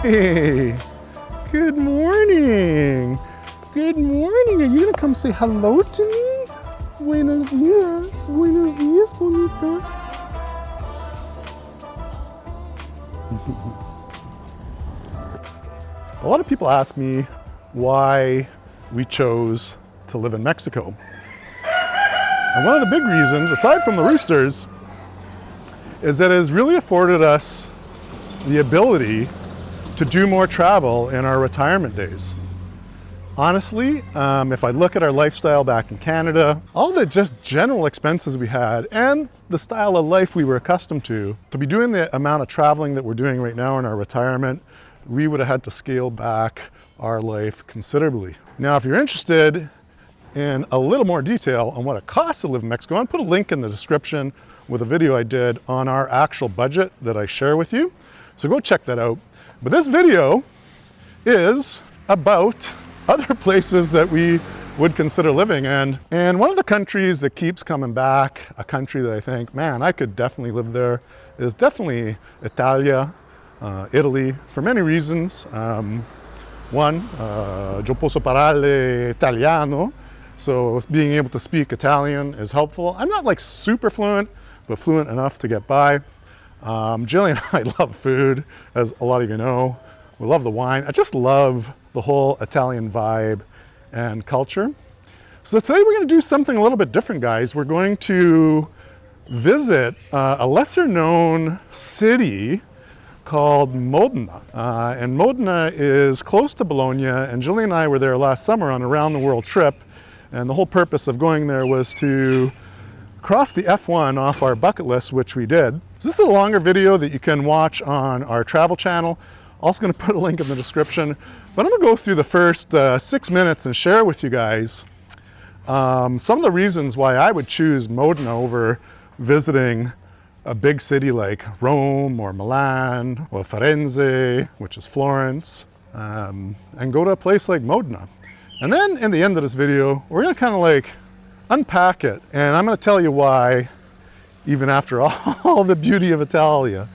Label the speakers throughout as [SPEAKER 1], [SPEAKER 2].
[SPEAKER 1] Hey, good morning. Good morning. Are you gonna come say hello to me? Buenos dias. Buenos dias, bonita. A lot of people ask me why we chose to live in Mexico. And one of the big reasons, aside from the roosters, is that it has really afforded us the ability to do more travel in our retirement days. Honestly, if I look at our lifestyle back in Canada, all the just general expenses we had and the style of life we were accustomed to be doing the amount of traveling that we're doing right now in our retirement, we would have had to scale back our life considerably. Now, if you're interested in a little more detail on what it costs to live in Mexico, I'll put a link in the description with a video I did on our actual budget that I share with you. So go check that out. But this video is about other places that we would consider living in. And one of the countries that keeps coming back, a country that I think, man, I could definitely live there, is definitely Italia, Italy, for many reasons. One, yo posso parlare italiano, so being able to speak Italian is helpful. I'm not like super fluent, but fluent enough to get by. Jillian and I love food, as a lot of you know. We love the wine. I just love the whole Italian vibe and culture. So today we're going to do something a little bit different, guys. We're going to visit a lesser known city called Modena. And Modena is close to Bologna, and Jillian and I were there last summer on a round the world trip. And the whole purpose of going there was to cross the F1 off our bucket list, which we did. So this is a longer video that you can watch on our travel channel. Also going to put a link in the description. But I'm going to go through the first 6 minutes and share with you guys some of the reasons why I would choose Modena over visiting a big city like Rome or Milan or Firenze, which is Florence, and go to a place like Modena. And then in the end of this video, we're going to kind of like unpack it, and I'm going to tell you why, even after all the beauty of Italia,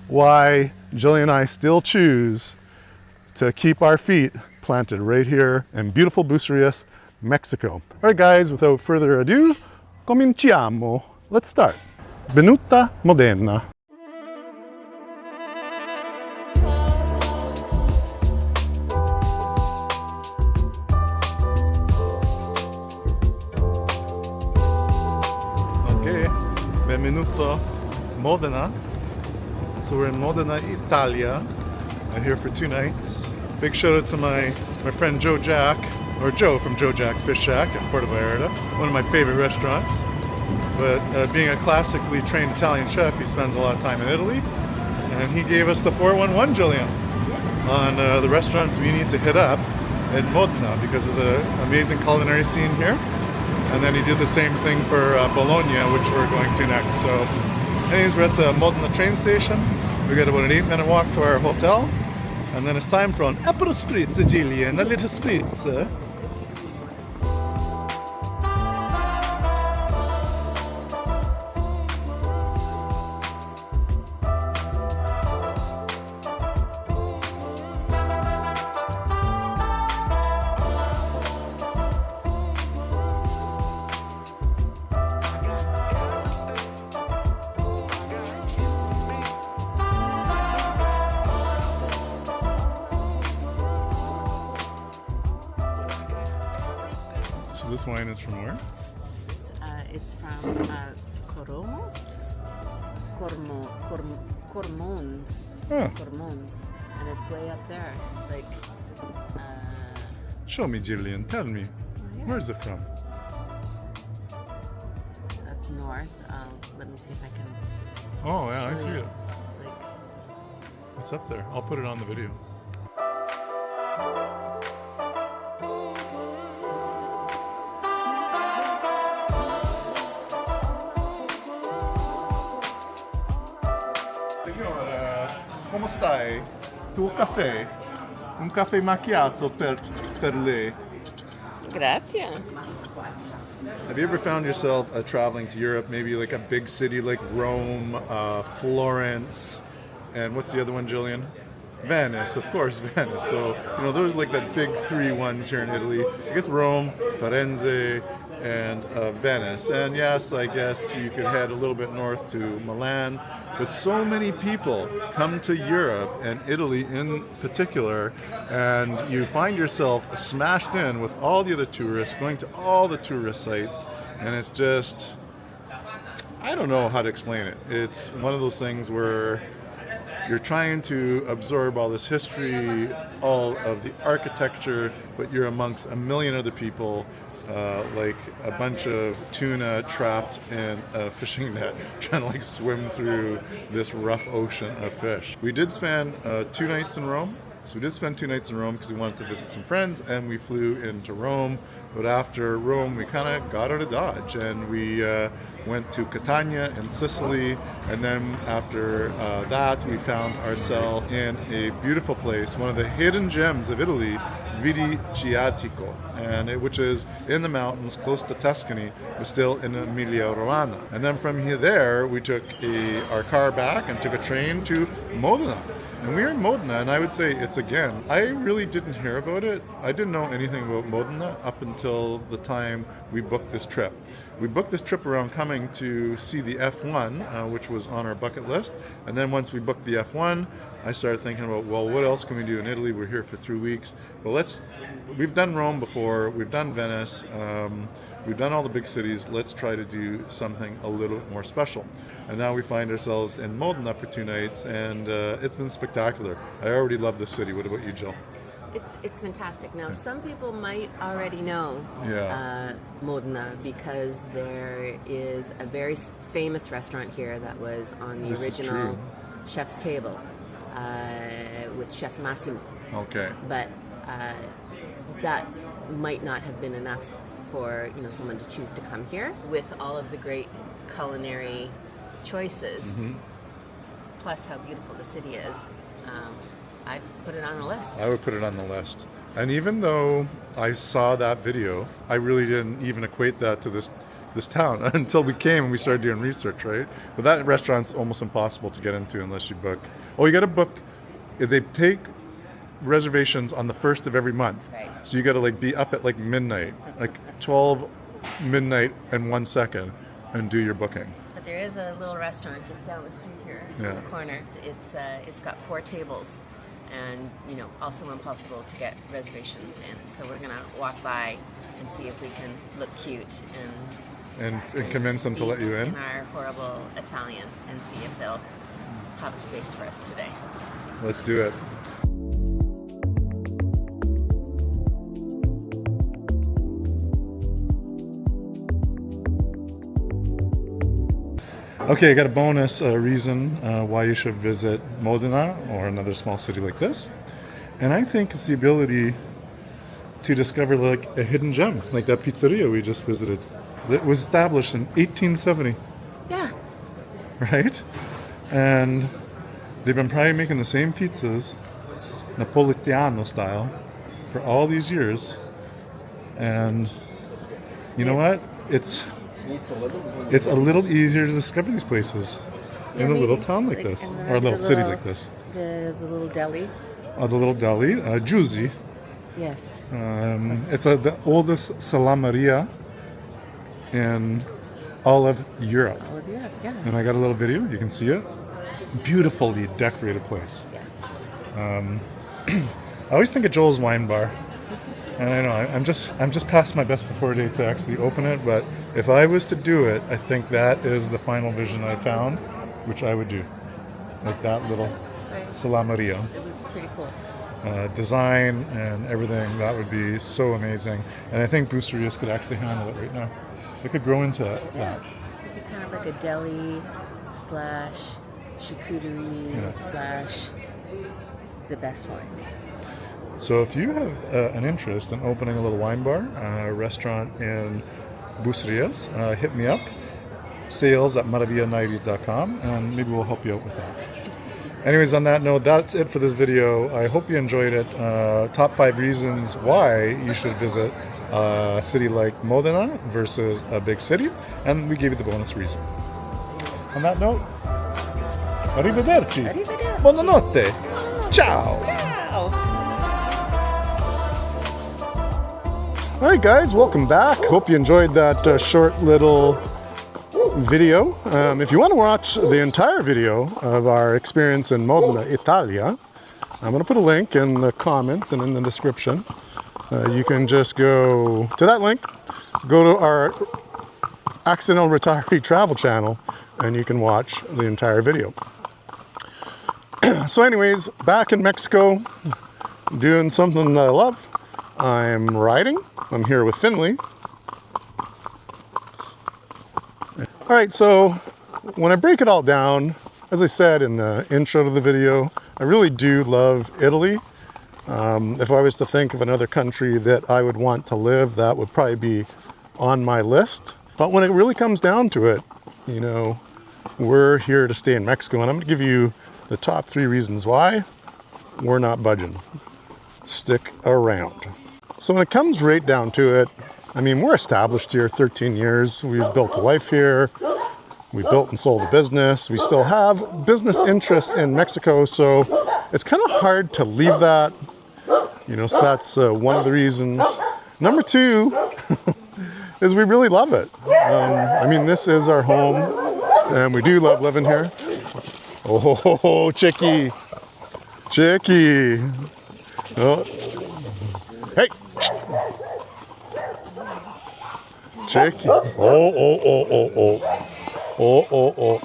[SPEAKER 1] why Jillian and I still choose to keep our feet planted right here in beautiful Bucerías, Mexico. All right, guys, without further ado, cominciamo. Let's start. Benvenuta Modena. Benvenuto Modena. So we're in Modena, Italia. I'm here for 2 nights. Big shout out to my friend Joe from Joe Jack's Fish Shack in Puerto Vallarta, one of my favorite restaurants. But being a classically trained Italian chef, he spends a lot of time in Italy, and he gave us the 411, Jillian, on the restaurants we need to hit up in Modena, because there's an amazing culinary scene here. And then he did the same thing for Bologna, which we're going to next. So anyways, we're at the Modena train station. We got about an 8-minute walk to our hotel. And then it's time for an apero spritz, Jillian, a little spritz. This wine is from where?
[SPEAKER 2] It's from Cormons.
[SPEAKER 1] Oh.
[SPEAKER 2] Cormons. And it's way up there. Like,
[SPEAKER 1] Show me, Jillian. Tell me.
[SPEAKER 2] yeah.
[SPEAKER 1] Where's it from?
[SPEAKER 2] That's north. Let me see if I can.
[SPEAKER 1] Oh, yeah, I see it.
[SPEAKER 2] Like,
[SPEAKER 1] It's up there. I'll put it on the video. Come stai? Tuo caffè? Un caffè macchiato per lei.
[SPEAKER 2] Grazie.
[SPEAKER 1] Have you ever found yourself traveling to Europe, maybe like a big city like Rome, Florence, and what's the other one, Jillian? Venice, of course, Venice. So, you know, those are like the big three ones here in Italy. I guess Rome, Firenze, and Venice. And yes, I guess you could head a little bit north to Milan. But so many people come to Europe and Italy in particular, and you find yourself smashed in with all the other tourists, going to all the tourist sites, and it's just, I don't know how to explain it. It's one of those things where you're trying to absorb all this history, all of the architecture, but you're amongst a million other people, like a bunch of tuna trapped in a fishing net, trying to like swim through this rough ocean of fish. We did spend 2 nights in Rome. So we did spend 2 nights in Rome because we wanted to visit some friends, and we flew into Rome. But after Rome, we kind of got out of Dodge, and we went to Catania in Sicily, and then after that, we found ourselves in a beautiful place, one of the hidden gems of Italy, Vidi Chiatico, which is in the mountains close to Tuscany, but still in Emilia-Romagna. And then from there, we took our car back and took a train to Modena. And we were in Modena, and I would say I really didn't hear about it. I didn't know anything about Modena up until the time we booked this trip. We booked this trip around coming to see the F1, which was on our bucket list. And then once we booked the F1, I started thinking about, well, what else can we do in Italy? We're here for 3 weeks. Well, we've done Rome before, we've done Venice, we've done all the big cities. Let's try to do something a little bit more special. And now we find ourselves in Modena for 2 nights, and it's been spectacular. I already love this city. What about you, Jill?
[SPEAKER 2] It's fantastic. Now, some people might already know Modena because there is a very famous restaurant here that was on the original chef's table with Chef Massimo.
[SPEAKER 1] Okay.
[SPEAKER 2] But that might not have been enough for someone to choose to come here with all of the great culinary choices, plus how beautiful the city is. I'd put it on the list. I would put it on the list.
[SPEAKER 1] And even though I saw that video, I really didn't even equate that to this town until we came and we started doing research, right? But that restaurant's almost impossible to get into unless you book. Oh, you got to book. They take reservations on the 1st of every month.
[SPEAKER 2] Right.
[SPEAKER 1] So you got to be up at midnight, 12 midnight and 1 second, and do your booking.
[SPEAKER 2] But there is a little restaurant just down the street here in the corner. It's got 4 tables, and also impossible to get reservations in. So we're gonna walk by and see if we can look cute and
[SPEAKER 1] convince them to let you in
[SPEAKER 2] our horrible Italian, and see if they'll have a space for us today.
[SPEAKER 1] Let's do it. Okay, I got a bonus reason why you should visit Modena or another small city like this. And I think it's the ability to discover a hidden gem, like that pizzeria we just visited. It was established in 1870.
[SPEAKER 2] Yeah.
[SPEAKER 1] Right? And they've been probably making the same pizzas, Napolitano style, for all these years. And you know what? It's a little easier to discover these places in a little town like this, or a little city like this.
[SPEAKER 2] The little deli.
[SPEAKER 1] Oh, the little deli, Giusy.
[SPEAKER 2] Yes.
[SPEAKER 1] It's the oldest salameria in all of Europe.
[SPEAKER 2] All of Europe, yeah.
[SPEAKER 1] And I got a little video. You can see it. Beautifully decorated place.
[SPEAKER 2] Yeah.
[SPEAKER 1] I always think of Joel's Wine Bar. And I know I'm just past my best before date to actually open it, but if I was to do it, I think that is the final vision I found, which I would do, like that little salameria.
[SPEAKER 2] It was pretty cool.
[SPEAKER 1] Design and everything, that would be so amazing. And I think Bucerías could actually handle it right now. It could grow into that.
[SPEAKER 2] It'd be kind of like a deli / charcuterie / the best wines.
[SPEAKER 1] So if you have an interest in opening a little wine bar, restaurant in Bucerías, hit me up, sales@maravillanaivi.com, and maybe we'll help you out with that. Anyways, on that note, that's it for this video. I hope you enjoyed it. Top 5 reasons why you should visit a city like Modena versus a big city, and we gave you the bonus reason. On that note, arrivederci.
[SPEAKER 2] Arrivederci.
[SPEAKER 3] Buonanotte. Ciao.
[SPEAKER 1] All right, guys, welcome back. Hope you enjoyed that short little video. If you want to watch the entire video of our experience in Modena, Italia, I'm going to put a link in the comments and in the description. You can just go to that link, go to our Accidental Retiree travel channel, and you can watch the entire video. So anyways, back in Mexico, doing something that I love. I'm riding. I'm here with Finley. All right, so when I break it all down, as I said in the intro to the video, I really do love Italy. If I was to think of another country that I would want to live, that would probably be on my list. But when it really comes down to it, you know, we're here to stay in Mexico, and I'm going to give you the top 3 reasons why we're not budging. Stick around. So when it comes right down to it, I mean, we're established here 13 years. We've built a life here. We built and sold a business. We still have business interests in Mexico, so it's kind of hard to leave that. You know, so that's one of the reasons. Number 2 is we really love it. I mean, this is our home, and we do love living here. Oh, Chicky. Chicky. Oh. Hey. Chicky. Oh.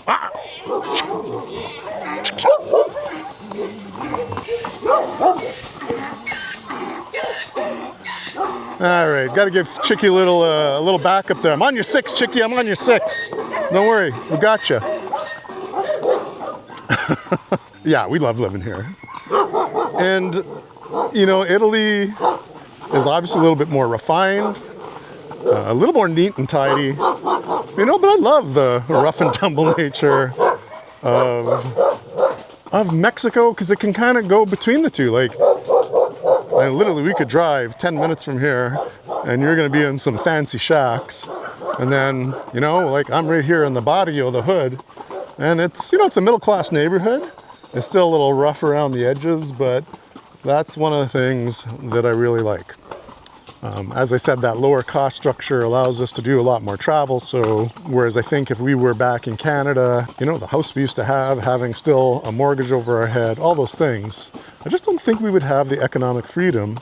[SPEAKER 1] Ah. All right, got to give Chicky a little backup there. I'm on your 6, Chicky. I'm on your 6. Don't worry, we got you. Yeah, we love living here. And, you know, Italy is obviously a little bit more refined, a little more neat and tidy. You know, but I love the rough and tumble nature of Mexico, because it can kind of go between the two. Like, literally, we could drive 10 minutes from here, and you're going to be in some fancy shacks. And then, you know, like I'm right here in the barrio, the hood, and it's, you know, it's a middle-class neighborhood. It's still a little rough around the edges, but that's one of the things that I really like. As I said, that lower cost structure allows us to do a lot more travel. So whereas I think if we were back in Canada, you know, the house we used to have, having still a mortgage over our head, all those things, I just don't think we would have the economic freedom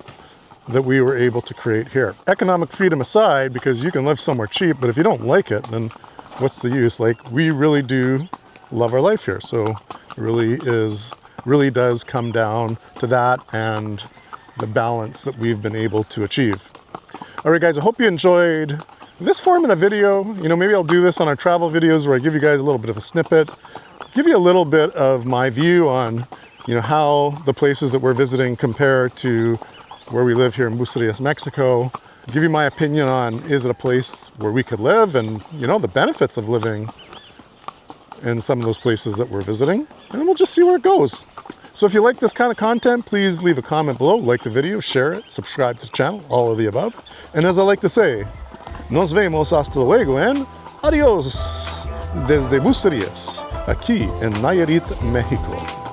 [SPEAKER 1] that we were able to create here. Economic freedom aside, because you can live somewhere cheap, but if you don't like it, then what's the use? Like, we really do love our life here. So it really does come down to that and the balance that we've been able to achieve. All right, guys, I hope you enjoyed this form in a video. You know, maybe I'll do this on our travel videos where I give you guys a little bit of a snippet, give you a little bit of my view on, you know, how the places that we're visiting compare to where we live here in Bucerías, Mexico. Give you my opinion on, is it a place where we could live, and, you know, the benefits of living in some of those places that we're visiting, and we'll just see where it goes. So if you like this kind of content, please leave a comment below, like the video, share it, subscribe to the channel, all of the above. And as I like to say, nos vemos hasta luego and adiós desde Bucerías, aquí en Nayarit, México.